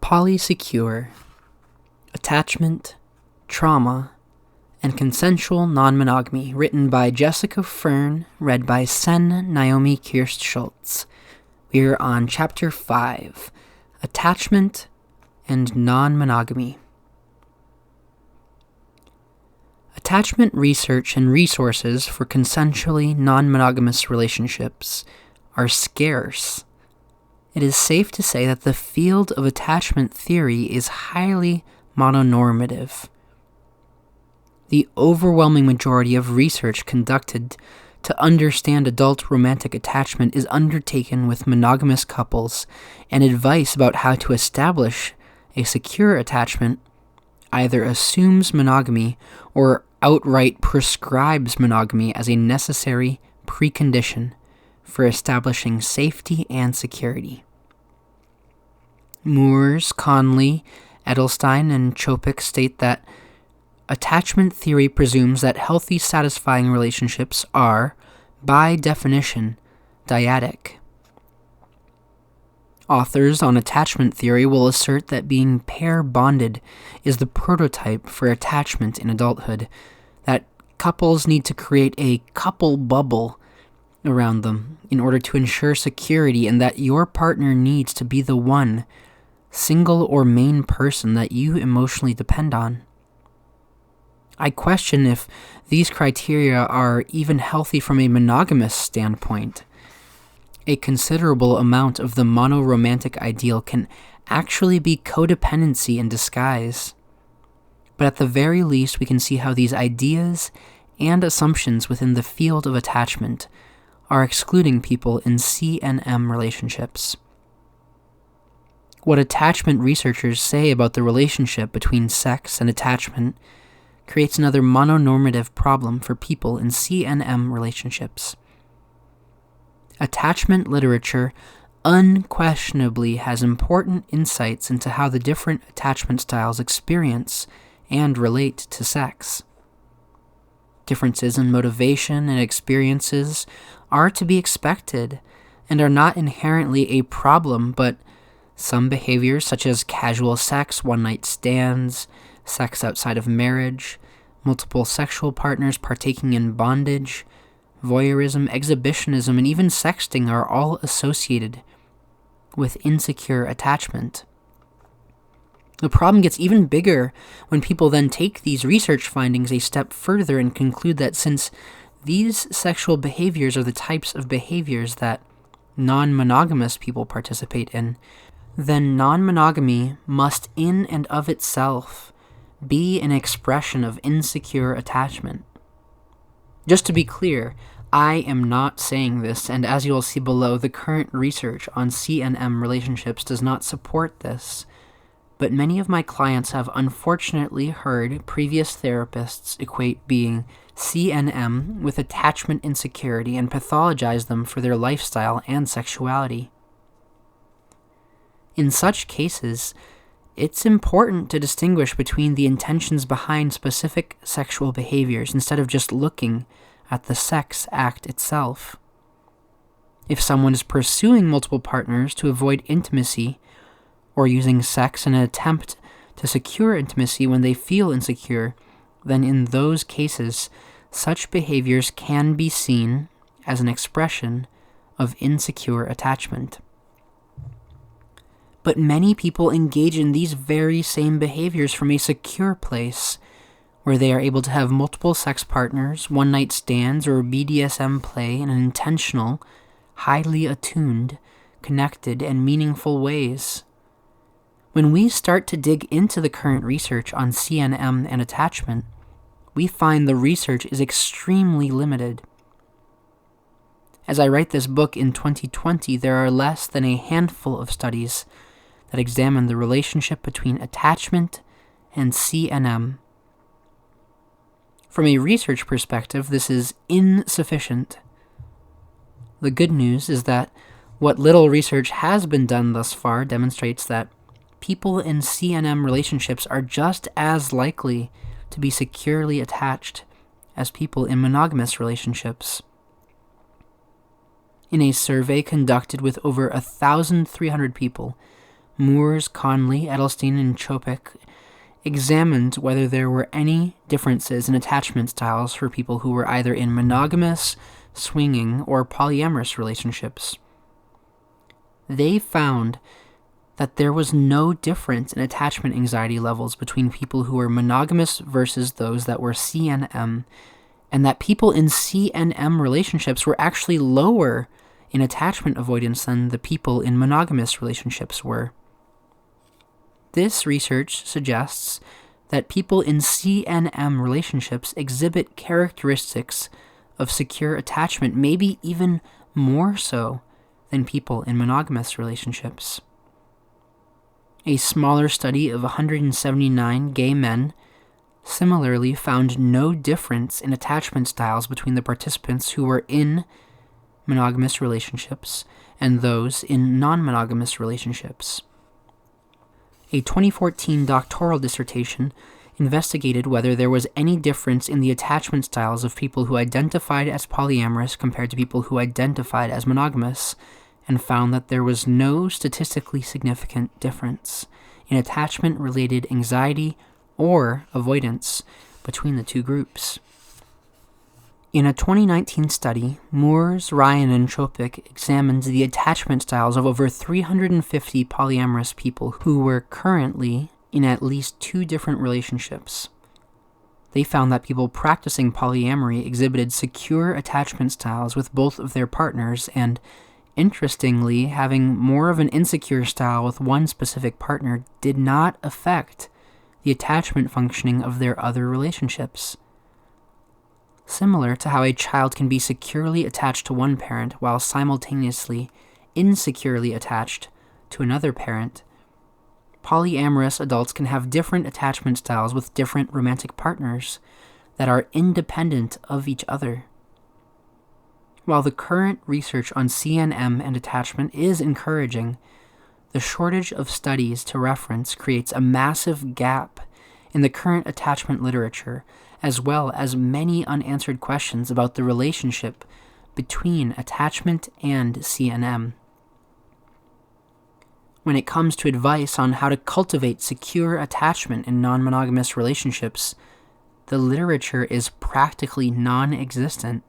Polysecure, Attachment, Trauma, and Consensual Non-Monogamy, written by Jessica Fern, read by Sen Naomi Kirst Schultz. We're on Chapter 5, Attachment and Non-Monogamy. Attachment research and resources for consensually non-monogamous relationships are scarce. It is safe to say that the field of attachment theory is highly mononormative. The overwhelming majority of research conducted to understand adult romantic attachment is undertaken with monogamous couples, and advice about how to establish a secure attachment either assumes monogamy or outright prescribes monogamy as a necessary precondition for establishing safety and security. Moores, Conley, Edelstein, and Chopik state that attachment theory presumes that healthy, satisfying relationships are, by definition, dyadic. Authors on attachment theory will assert that being pair-bonded is the prototype for attachment in adulthood, that couples need to create a couple bubble around them in order to ensure security, and that your partner needs to be the one single or main person that you emotionally depend on. I question if these criteria are even healthy from a monogamous standpoint. A considerable amount of the monoromantic ideal can actually be codependency in disguise. But at the very least, we can see how these ideas and assumptions within the field of attachment are excluding people in C&M relationships. What attachment researchers say about the relationship between sex and attachment creates another mononormative problem for people in C&M relationships. Attachment literature unquestionably has important insights into how the different attachment styles experience and relate to sex. Differences in motivation and experiences are to be expected and are not inherently a problem, but some behaviors such as casual sex, one-night stands, sex outside of marriage, multiple sexual partners partaking in bondage, voyeurism, exhibitionism, and even sexting are all associated with insecure attachment. The problem gets even bigger when people then take these research findings a step further and conclude that since these sexual behaviors are the types of behaviors that non-monogamous people participate in, then non-monogamy must in and of itself be an expression of insecure attachment. Just to be clear, I am not saying this, and as you will see below, the current research on C&M relationships does not support this, but many of my clients have unfortunately heard previous therapists equate being C&M with attachment insecurity and pathologize them for their lifestyle and sexuality. In such cases, it's important to distinguish between the intentions behind specific sexual behaviors instead of just looking at the sex act itself. If someone is pursuing multiple partners to avoid intimacy or using sex in an attempt to secure intimacy when they feel insecure, then in those cases, such behaviors can be seen as an expression of insecure attachment. But many people engage in these very same behaviors from a secure place, where they are able to have multiple sex partners, one-night stands, or BDSM play in an intentional, highly attuned, connected, and meaningful ways. When we start to dig into the current research on C&M and attachment, we find the research is extremely limited. As I write this book in 2020, there are less than a handful of studies that examine the relationship between attachment and C&M. From a research perspective, this is insufficient. The good news is that what little research has been done thus far demonstrates that people in C&M relationships are just as likely to be securely attached as people in monogamous relationships. In a survey conducted with over 1,300 people, Moores, Conley, Edelstein, and Chopik examined whether there were any differences in attachment styles for people who were either in monogamous, swinging, or polyamorous relationships. They found that there was no difference in attachment anxiety levels between people who were monogamous versus those that were CNM, and that people in CNM relationships were actually lower in attachment avoidance than the people in monogamous relationships were. This research suggests that people in CNM relationships exhibit characteristics of secure attachment, maybe even more so than people in monogamous relationships. A smaller study of 179 gay men similarly found no difference in attachment styles between the participants who were in monogamous relationships and those in non-monogamous relationships. A 2014 doctoral dissertation investigated whether there was any difference in the attachment styles of people who identified as polyamorous compared to people who identified as monogamous, and found that there was no statistically significant difference in attachment-related anxiety or avoidance between the two groups. In a 2019 study, Moores, Ryan, and Chopik examined the attachment styles of over 350 polyamorous people who were currently in at least 2 different relationships. They found that people practicing polyamory exhibited secure attachment styles with both of their partners, and interestingly, having more of an insecure style with one specific partner did not affect the attachment functioning of their other relationships. Similar to how a child can be securely attached to one parent while simultaneously insecurely attached to another parent, polyamorous adults can have different attachment styles with different romantic partners that are independent of each other. While the current research on CNM and attachment is encouraging, the shortage of studies to reference creates a massive gap in the current attachment literature, as well as many unanswered questions about the relationship between attachment and CNM. When it comes to advice on how to cultivate secure attachment in non-monogamous relationships, the literature is practically non-existent.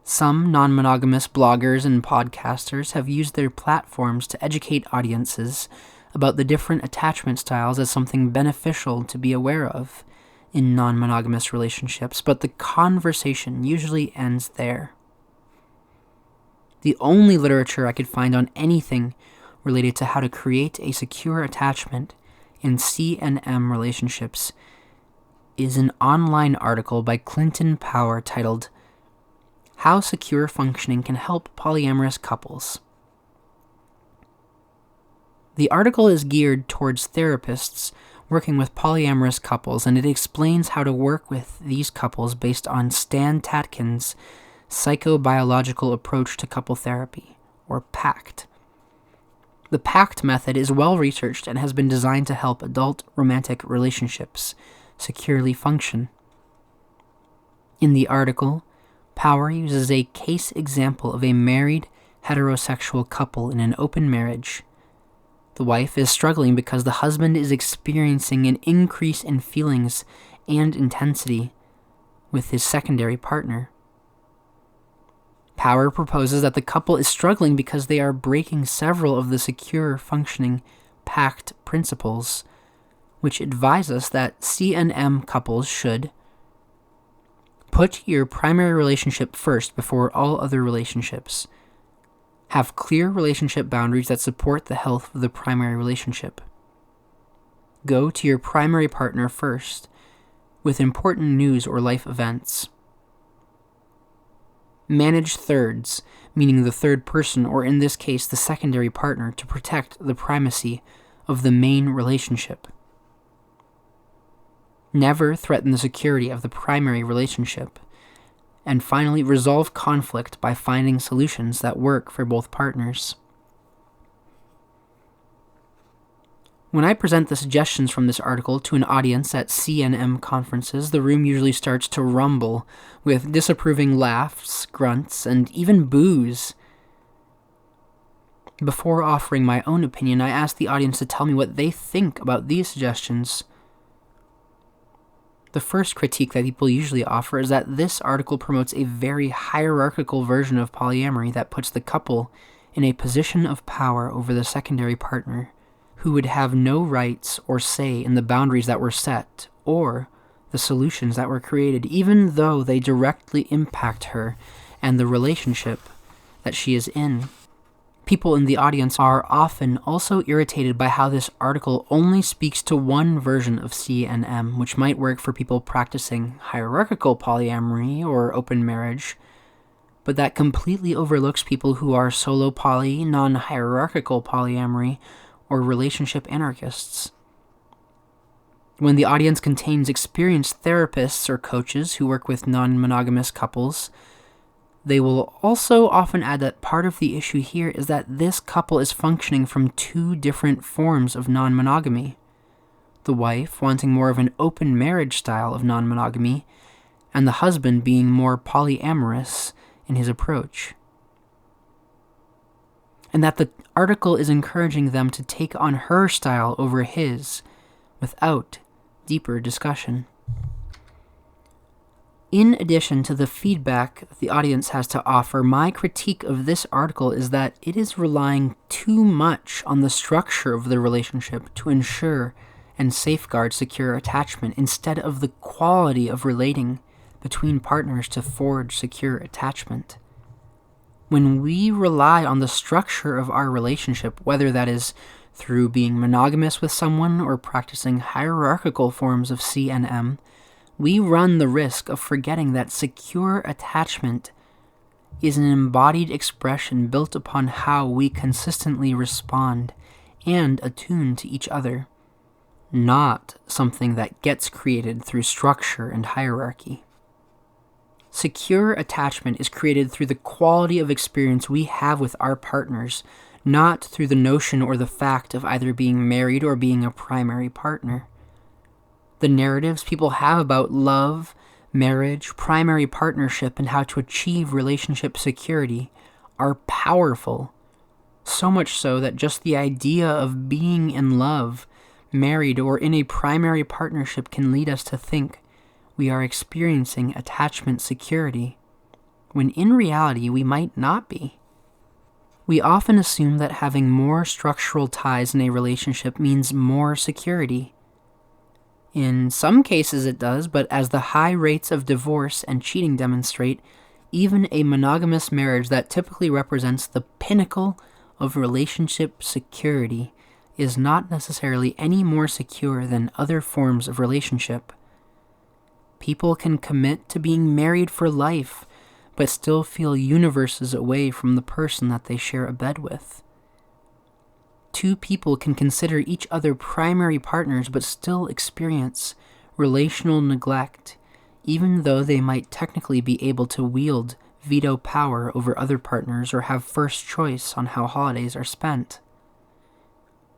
Some non-monogamous bloggers and podcasters have used their platforms to educate audiences about the different attachment styles as something beneficial to be aware of in non-monogamous relationships, but the conversation usually ends there. The only literature I could find on anything related to how to create a secure attachment in CNM relationships is an online article by Clinton Power titled "How Secure Functioning Can Help Polyamorous Couples." The article is geared towards therapists working with polyamorous couples, and it explains how to work with these couples based on Stan Tatkin's psychobiological approach to couple therapy, or Pact. The Pact method is well researched and has been designed to help adult romantic relationships securely function. In the article, Power uses a case example of a married heterosexual couple in an open marriage. The wife is struggling because the husband is experiencing an increase in feelings and intensity with his secondary partner. Power proposes that the couple is struggling because they are breaking several of the secure functioning Pact principles, which advise us that CNM couples should put your primary relationship first before all other relationships. Have clear relationship boundaries that support the health of the primary relationship. Go to your primary partner first with important news or life events. Manage thirds, meaning the third person, or in this case the secondary partner, to protect the primacy of the main relationship. Never threaten the security of the primary relationship. And finally, resolve conflict by finding solutions that work for both partners. When I present the suggestions from this article to an audience at CNM conferences, the room usually starts to rumble with disapproving laughs, grunts, and even boos. Before offering my own opinion, I ask the audience to tell me what they think about these suggestions. The first critique that people usually offer is that this article promotes a very hierarchical version of polyamory that puts the couple in a position of power over the secondary partner, who would have no rights or say in the boundaries that were set or the solutions that were created, even though they directly impact her and the relationship that she is in. People in the audience are often also irritated by how this article only speaks to one version of C and M, which might work for people practicing hierarchical polyamory or open marriage, but that completely overlooks people who are solo poly, non-hierarchical polyamory, or relationship anarchists. When the audience contains experienced therapists or coaches who work with non-monogamous couples, they will also often add that part of the issue here is that this couple is functioning from two different forms of non-monogamy. The wife wanting more of an open marriage style of non-monogamy, and the husband being more polyamorous in his approach. And that the article is encouraging them to take on her style over his, without deeper discussion. In addition to the feedback the audience has to offer, my critique of this article is that it is relying too much on the structure of the relationship to ensure and safeguard secure attachment instead of the quality of relating between partners to forge secure attachment. When we rely on the structure of our relationship, whether that is through being monogamous with someone or practicing hierarchical forms of C and M, we run the risk of forgetting that secure attachment is an embodied expression built upon how we consistently respond and attune to each other, not something that gets created through structure and hierarchy. Secure attachment is created through the quality of experience we have with our partners, not through the notion or the fact of either being married or being a primary partner. The narratives people have about love, marriage, primary partnership, and how to achieve relationship security are powerful. So much so that just the idea of being in love, married, or in a primary partnership can lead us to think we are experiencing attachment security, when in reality we might not be. We often assume that having more structural ties in a relationship means more security. In some cases it does, but as the high rates of divorce and cheating demonstrate, even a monogamous marriage that typically represents the pinnacle of relationship security is not necessarily any more secure than other forms of relationship. People can commit to being married for life, but still feel universes away from the person that they share a bed with. Two people can consider each other primary partners but still experience relational neglect, even though they might technically be able to wield veto power over other partners or have first choice on how holidays are spent.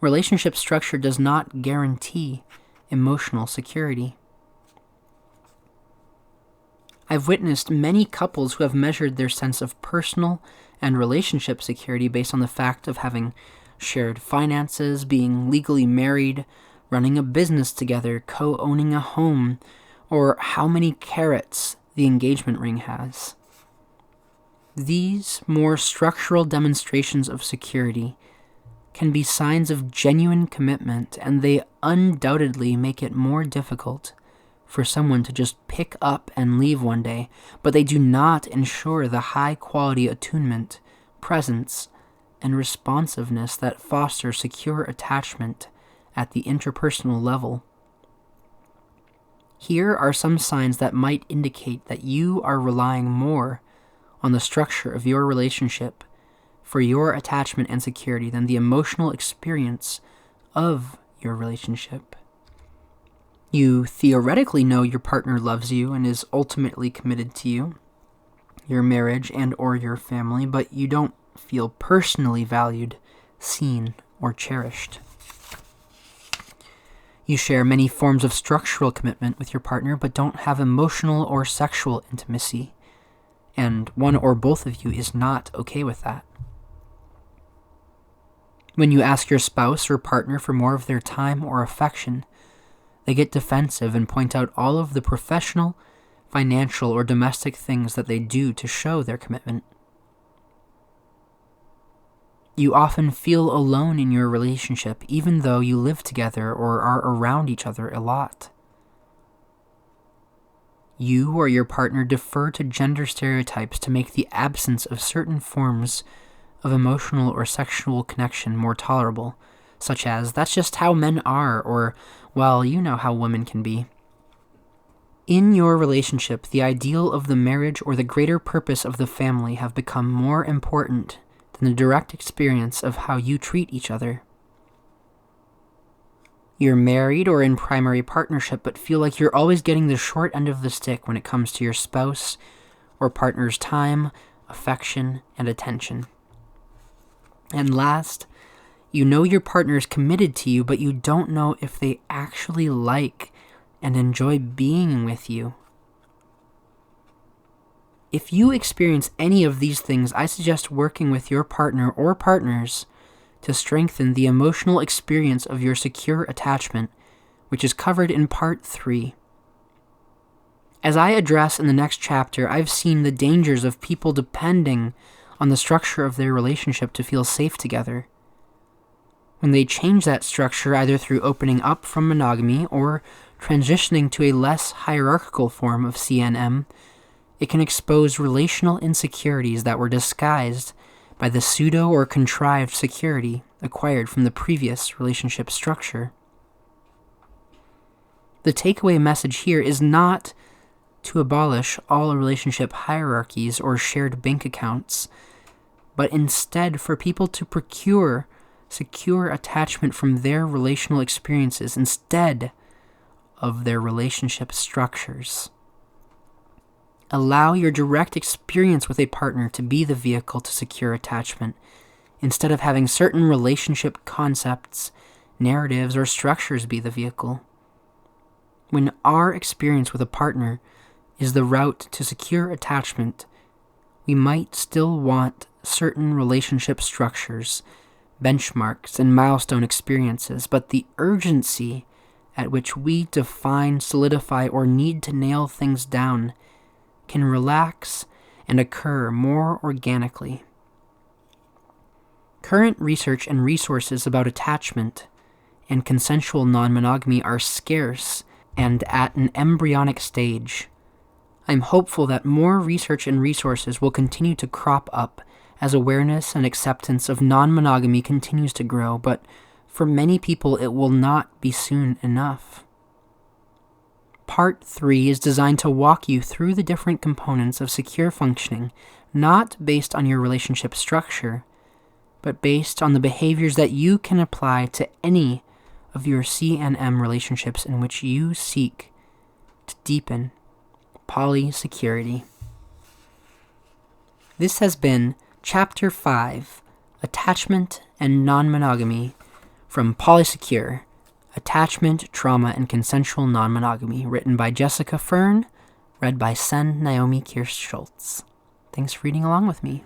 Relationship structure does not guarantee emotional security. I've witnessed many couples who have measured their sense of personal and relationship security based on the fact of having shared finances, being legally married, running a business together, co-owning a home, or how many carats the engagement ring has. These more structural demonstrations of security can be signs of genuine commitment, and they undoubtedly make it more difficult for someone to just pick up and leave one day, but they do not ensure the high-quality attunement, presence, and responsiveness that foster secure attachment at the interpersonal level. Here are some signs that might indicate that you are relying more on the structure of your relationship for your attachment and security than the emotional experience of your relationship. You theoretically know your partner loves you and is ultimately committed to you, your marriage and or your family, but you don't feel personally valued, seen, or cherished. You share many forms of structural commitment with your partner, but don't have emotional or sexual intimacy, and one or both of you is not okay with that. When you ask your spouse or partner for more of their time or affection, they get defensive and point out all of the professional, financial, or domestic things that they do to show their commitment. You often feel alone in your relationship, even though you live together or are around each other a lot. You or your partner defer to gender stereotypes to make the absence of certain forms of emotional or sexual connection more tolerable, such as, "That's just how men are," or, "Well, you know how women can be." In your relationship, the ideal of the marriage or the greater purpose of the family have become more important than the direct experience of how you treat each other. You're married or in primary partnership, but feel like you're always getting the short end of the stick when it comes to your spouse or partner's time, affection, and attention. And last, you know your partner is committed to you, but you don't know if they actually like and enjoy being with you. If you experience any of these things, I suggest working with your partner or partners to strengthen the emotional experience of your secure attachment, which is covered in Part 3. As I address in the next chapter, I've seen the dangers of people depending on the structure of their relationship to feel safe together. When they change that structure, either through opening up from monogamy or transitioning to a less hierarchical form of CNM, it can expose relational insecurities that were disguised by the pseudo or contrived security acquired from the previous relationship structure. The takeaway message here is not to abolish all relationship hierarchies or shared bank accounts, but instead for people to procure secure attachment from their relational experiences instead of their relationship structures. Allow your direct experience with a partner to be the vehicle to secure attachment, instead of having certain relationship concepts, narratives, or structures be the vehicle. When our experience with a partner is the route to secure attachment, we might still want certain relationship structures, benchmarks, and milestone experiences, but the urgency at which we define, solidify, or need to nail things down can relax and occur more organically. Current research and resources about attachment and consensual non-monogamy are scarce and at an embryonic stage. I'm hopeful that more research and resources will continue to crop up as awareness and acceptance of non-monogamy continues to grow, but for many people it will not be soon enough. Part 3 is designed to walk you through the different components of secure functioning, not based on your relationship structure, but based on the behaviors that you can apply to any of your CNM relationships in which you seek to deepen polysecurity. This has been Chapter 5, Attachment and Non-Monogamy, from Polysecure, Attachment, Trauma, and Consensual Non-Monogamy, written by Jessica Fern, read by Sen Naomi Kirsch-Schultz. Thanks for reading along with me.